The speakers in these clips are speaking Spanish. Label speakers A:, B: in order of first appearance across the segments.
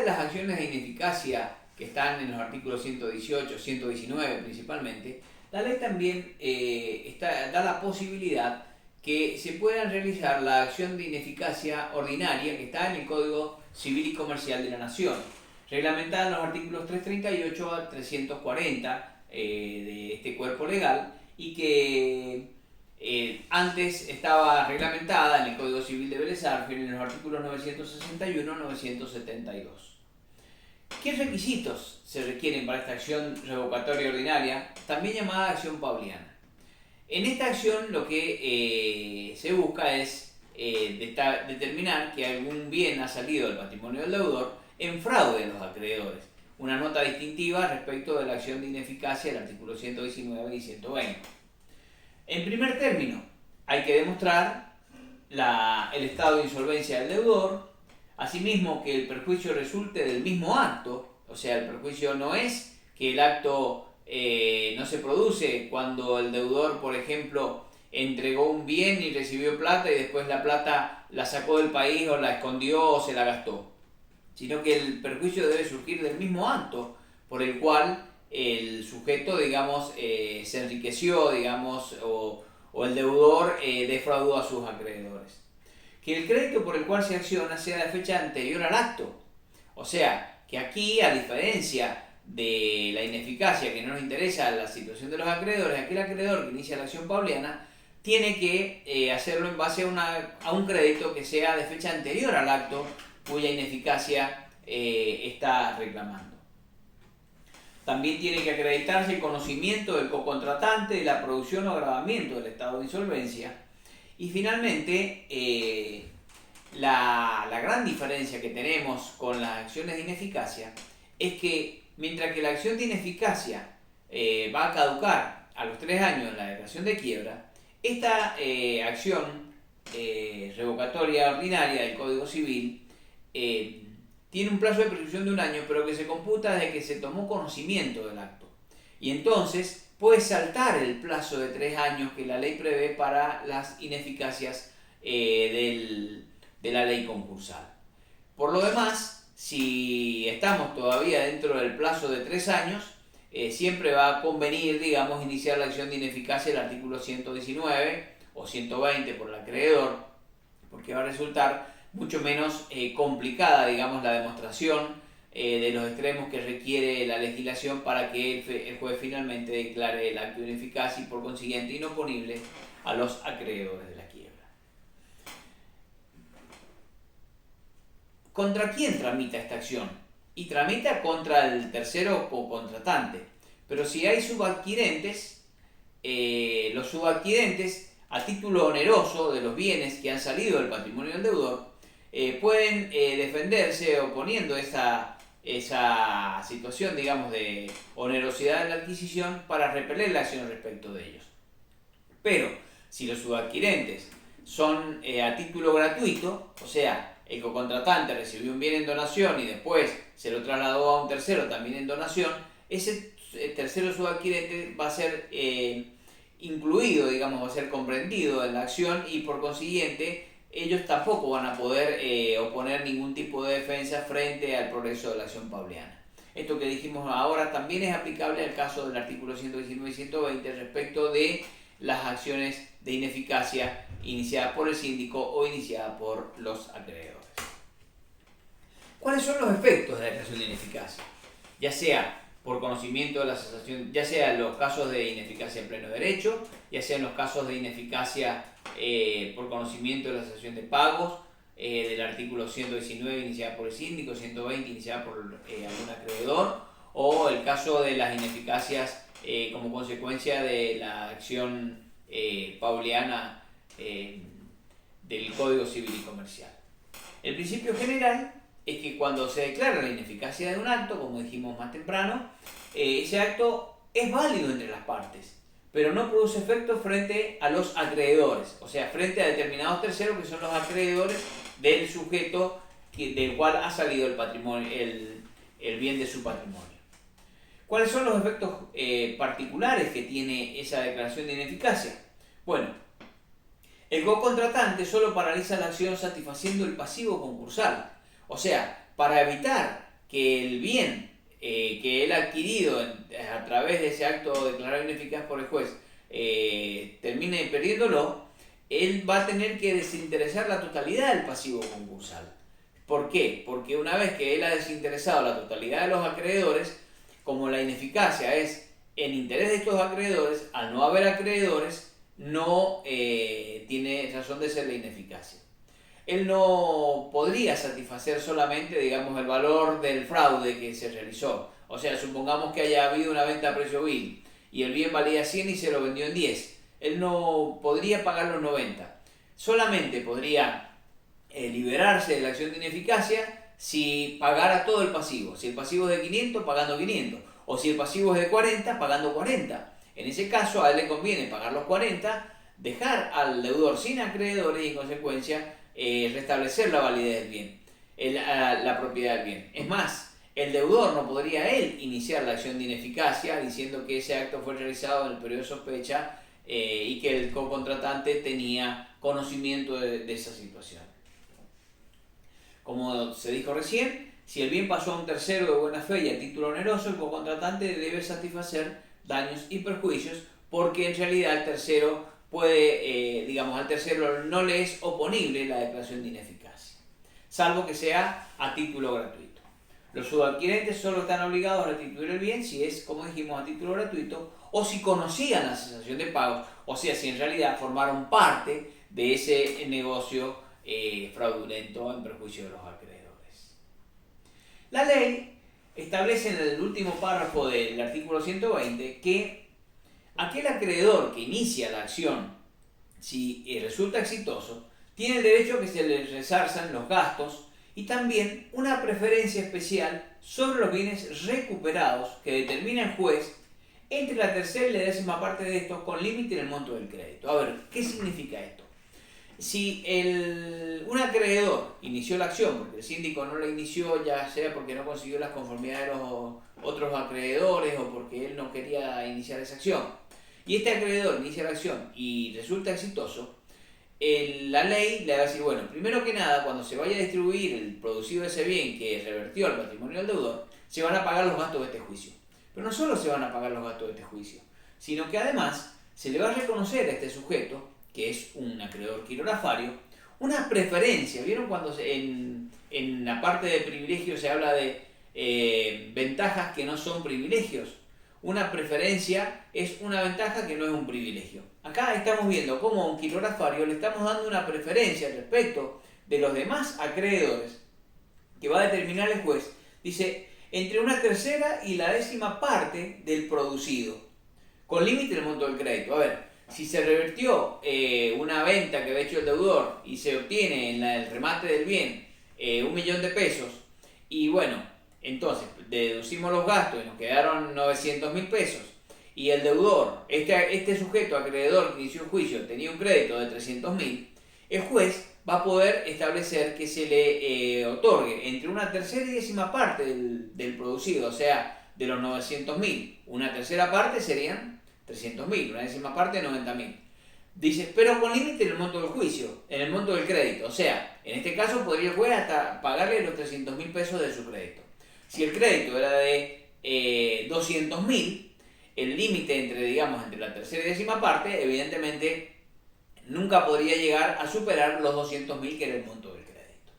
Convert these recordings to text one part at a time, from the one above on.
A: de las acciones de ineficacia que están en los artículos 118, 119 principalmente, la ley también da la posibilidad que se pueda realizar la acción de ineficacia ordinaria que está en el Código Civil y Comercial de la Nación, reglamentada en los artículos 338 a 340 de este cuerpo legal, y que antes estaba reglamentada en el Código Civil de Vélez Arfiel en los artículos 961 a 972. ¿Qué requisitos se requieren para esta acción revocatoria ordinaria, también llamada acción pauliana? En esta acción lo que se busca es determinar que algún bien ha salido del patrimonio del deudor en fraude de los acreedores. Una nota distintiva respecto de la acción de ineficacia del artículo 119 y 120. En primer término, hay que demostrar el estado de insolvencia del deudor, asimismo que el perjuicio resulte del mismo acto, o sea, el perjuicio no es que el acto no se produce cuando el deudor, por ejemplo, entregó un bien y recibió plata y después la plata la sacó del país o la escondió o se la gastó, sino que el perjuicio debe surgir del mismo acto por el cual el sujeto, digamos, se enriqueció, digamos, o el deudor defraudó a sus acreedores. Que el crédito por el cual se acciona sea de fecha anterior al acto. O sea, que aquí, a diferencia de la ineficacia, que no nos interesa la situación de los acreedores, aquel acreedor que inicia la acción pauliana tiene que hacerlo en base a un crédito que sea de fecha anterior al acto cuya ineficacia está reclamando. También tiene que acreditarse el conocimiento del cocontratante de la producción o agravamiento del estado de insolvencia. Y finalmente, la gran diferencia que tenemos con las acciones de ineficacia es que mientras que la acción de ineficacia va a caducar a los 3 años en la declaración de quiebra, esta acción revocatoria ordinaria del Código Civil tiene un plazo de prescripción de 1 año, pero que se computa desde que se tomó conocimiento del acto. Y entonces puede saltar el plazo de 3 años que la ley prevé para las ineficacias de la ley concursal. Por lo demás, si estamos todavía dentro del plazo de 3 años, siempre va a convenir, digamos, iniciar la acción de ineficacia del artículo 119 o 120 por el acreedor, porque va a resultar mucho menos complicada, digamos, la demostración de los extremos que requiere la legislación para que el juez finalmente declare el acto de ineficacia y por consiguiente inoponible a los acreedores de la quiebra. ¿Contra quién tramita esta acción? Y tramita contra el tercero contratante. Pero si hay subadquirentes, los subadquirentes, a título oneroso de los bienes que han salido del patrimonio del deudor, pueden defenderse oponiendo esa situación, digamos, de onerosidad en la adquisición para repeler la acción respecto de ellos. Pero si los subadquirentes son a título gratuito, o sea, el cocontratante recibió un bien en donación y después se lo trasladó a un tercero también en donación, ese tercero subadquirente va a ser incluido, digamos, va a ser comprendido en la acción y por consiguiente ellos tampoco van a poder oponer ningún tipo de defensa frente al progreso de la acción pauliana. Esto que dijimos ahora también es aplicable al caso del artículo 119 y 120 respecto de las acciones de ineficacia iniciadas por el síndico o iniciadas por los acreedores. ¿Cuáles son los efectos de la declaración de ineficacia? Ya sea por conocimiento de la cesación, ya sea en los casos de ineficacia en pleno derecho, ya sea en los casos de ineficacia por conocimiento de la cesación de pagos, del artículo 119 iniciada por el síndico, 120 iniciada por algún acreedor, o el caso de las ineficacias como consecuencia de la acción pauliana del Código Civil y Comercial. El principio general es que cuando se declara la ineficacia de un acto, como dijimos más temprano, ese acto es válido entre las partes, pero no produce efecto frente a los acreedores, o sea, frente a determinados terceros que son los acreedores del sujeto del cual ha salido el patrimonio, el bien de su patrimonio. ¿Cuáles son los efectos particulares que tiene esa declaración de ineficacia? Bueno, el cocontratante solo paraliza la acción satisfaciendo el pasivo concursal. O sea, para evitar que el bien que él ha adquirido a través de ese acto declarado ineficaz por el juez termine perdiéndolo, él va a tener que desinteresar la totalidad del pasivo concursal. ¿Por qué? Porque una vez que él ha desinteresado la totalidad de los acreedores, como la ineficacia es en interés de estos acreedores, al no haber acreedores, no tiene razón de ser la ineficacia. Él no podría satisfacer solamente, digamos, el valor del fraude que se realizó. O sea, supongamos que haya habido una venta a precio vil y el bien valía 100 y se lo vendió en 10. Él no podría pagar los 90. Solamente podría liberarse de la acción de ineficacia si pagara todo el pasivo. Si el pasivo es de 500, pagando 500. O si el pasivo es de 40, pagando 40. En ese caso, a él le conviene pagar los 40, dejar al deudor sin acreedores y, en consecuencia, restablecer la validez del bien, la propiedad del bien. Es más, el deudor no podría él iniciar la acción de ineficacia diciendo que ese acto fue realizado en el periodo de sospecha y que el cocontratante tenía conocimiento de esa situación. Como se dijo recién, si el bien pasó a un tercero de buena fe y a título oneroso, el cocontratante debe satisfacer daños y perjuicios porque en realidad el tercero puede, al tercero no le es oponible la declaración de ineficacia, salvo que sea a título gratuito. Los subadquirentes solo están obligados a restituir el bien si es, como dijimos, a título gratuito o si conocían la cesación de pagos, o sea, si en realidad formaron parte de ese negocio fraudulento en perjuicio de los acreedores. La ley establece en el último párrafo del artículo 120 que aquel acreedor que inicia la acción, si resulta exitoso, tiene el derecho a que se le resarzan los gastos y también una preferencia especial sobre los bienes recuperados que determina el juez entre la tercera y la décima parte de estos con límite en el monto del crédito. A ver, ¿qué significa esto? Si un acreedor inició la acción porque el síndico no la inició, ya sea porque no consiguió las conformidades de los otros acreedores o porque él no quería iniciar esa acción, y este acreedor inicia la acción y resulta exitoso, la ley le va a decir, bueno, primero que nada, cuando se vaya a distribuir el producido de ese bien que revertió al patrimonio del deudor, se van a pagar los gastos de este juicio. Pero no solo se van a pagar los gastos de este juicio, sino que además se le va a reconocer a este sujeto, que es un acreedor quirorafario, una preferencia. ¿Vieron cuando en la parte de privilegios se habla de ventajas que no son privilegios? Una preferencia es una ventaja que no es un privilegio. Acá estamos viendo cómo a un quirorafario le estamos dando una preferencia respecto de los demás acreedores que va a determinar el juez. Dice, entre una tercera y la décima parte del producido, con límite del monto del crédito. A ver, si se revertió una venta que había hecho el deudor y se obtiene en el remate del bien 1.000.000 de pesos, y bueno, entonces deducimos los gastos y nos quedaron 900.000 pesos, y el deudor, este sujeto acreedor que inició el juicio, tenía un crédito de 300.000, el juez va a poder establecer que se le otorgue entre una tercera y décima parte del producido, o sea, de los 900.000, una tercera parte serían 300.000, una décima parte 90.000. Dice, pero con límite en el monto del juicio, en el monto del crédito. O sea, en este caso podría el juez hasta pagarle los 300.000 pesos de su crédito. Si el crédito era de 200.000, el límite entre la tercera y décima parte, evidentemente, nunca podría llegar a superar los 200.000, que era el monto del crédito.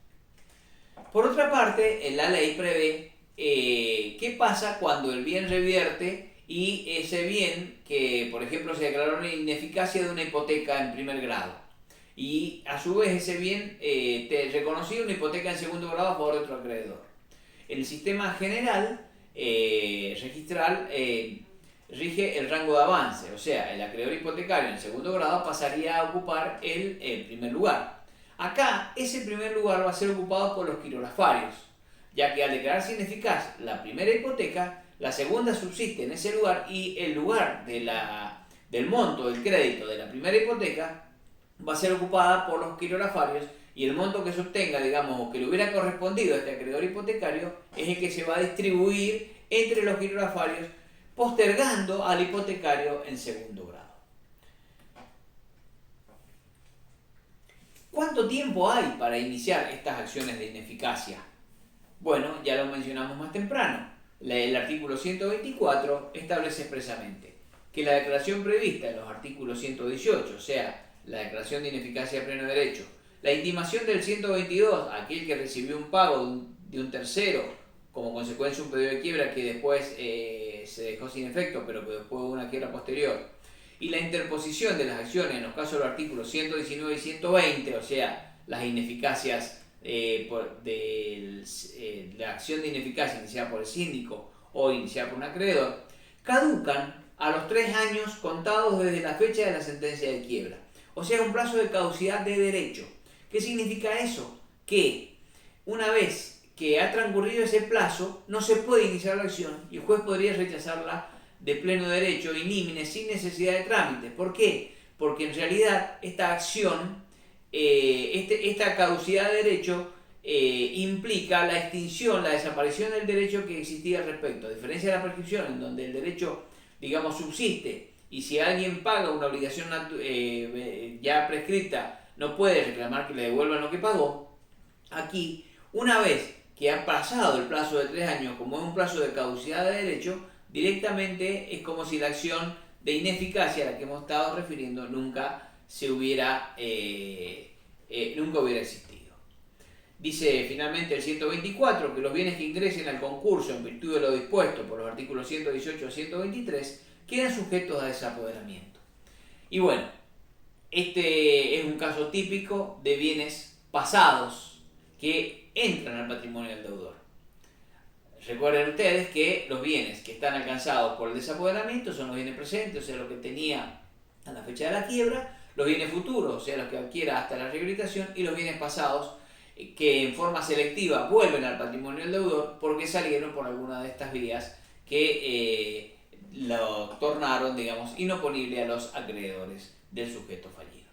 A: Por otra parte, la ley prevé qué pasa cuando el bien revierte y ese bien que, por ejemplo, se declaró una ineficacia de una hipoteca en primer grado y a su vez ese bien te reconoció una hipoteca en segundo grado a favor de otro acreedor. En el sistema general registral rige el rango de avance, o sea, el acreedor hipotecario en segundo grado pasaría a ocupar el primer lugar. Acá ese primer lugar va a ser ocupado por los quirografarios, ya que al declararse ineficaz la primera hipoteca, la segunda subsiste en ese lugar y el lugar del monto del crédito de la primera hipoteca va a ser ocupada por los quirografarios, y el monto que se obtenga, o que le hubiera correspondido a este acreedor hipotecario, es el que se va a distribuir entre los quirografarios, postergando al hipotecario en segundo grado. ¿Cuánto tiempo hay para iniciar estas acciones de ineficacia? Bueno, ya lo mencionamos más temprano. El artículo 124 establece expresamente que la declaración prevista en los artículos 118, o sea, la declaración de ineficacia de pleno derecho, la intimación del 122, aquel que recibió un pago de un tercero como consecuencia de un pedido de quiebra que después se dejó sin efecto, pero que después hubo una quiebra posterior, y la interposición de las acciones en los casos de los artículos 119 y 120, o sea, las ineficacias la acción de ineficacia iniciada por el síndico o iniciada por un acreedor, caducan a los 3 años contados desde la fecha de la sentencia de quiebra. O sea, un plazo de caducidad de derecho. ¿Qué significa eso? Que una vez que ha transcurrido ese plazo, no se puede iniciar la acción y el juez podría rechazarla de pleno derecho, inímine, sin necesidad de trámite. ¿Por qué? Porque en realidad esta acción, esta caducidad de derecho, implica la extinción, la desaparición del derecho que existía al respecto. A diferencia de la prescripción, en donde el derecho, digamos, subsiste, y si alguien paga una obligación ya prescrita, no puede reclamar que le devuelvan lo que pagó. Aquí, una vez que ha pasado el plazo de 3 años, como es un plazo de caducidad de derecho, directamente es como si la acción de ineficacia a la que hemos estado refiriendo nunca hubiera existido. Dice finalmente el 124 que los bienes que ingresen al concurso en virtud de lo dispuesto por los artículos 118 a 123 quedan sujetos a desapoderamiento. Y bueno, este es un caso típico de bienes pasados que entran al patrimonio del deudor. Recuerden ustedes que los bienes que están alcanzados por el desapoderamiento son los bienes presentes, o sea, lo que tenía a la fecha de la quiebra, los bienes futuros, o sea, los que adquiera hasta la rehabilitación, y los bienes pasados que en forma selectiva vuelven al patrimonio del deudor porque salieron por alguna de estas vías que lo tornaron, digamos, inoponible a los acreedores del sujeto fallido.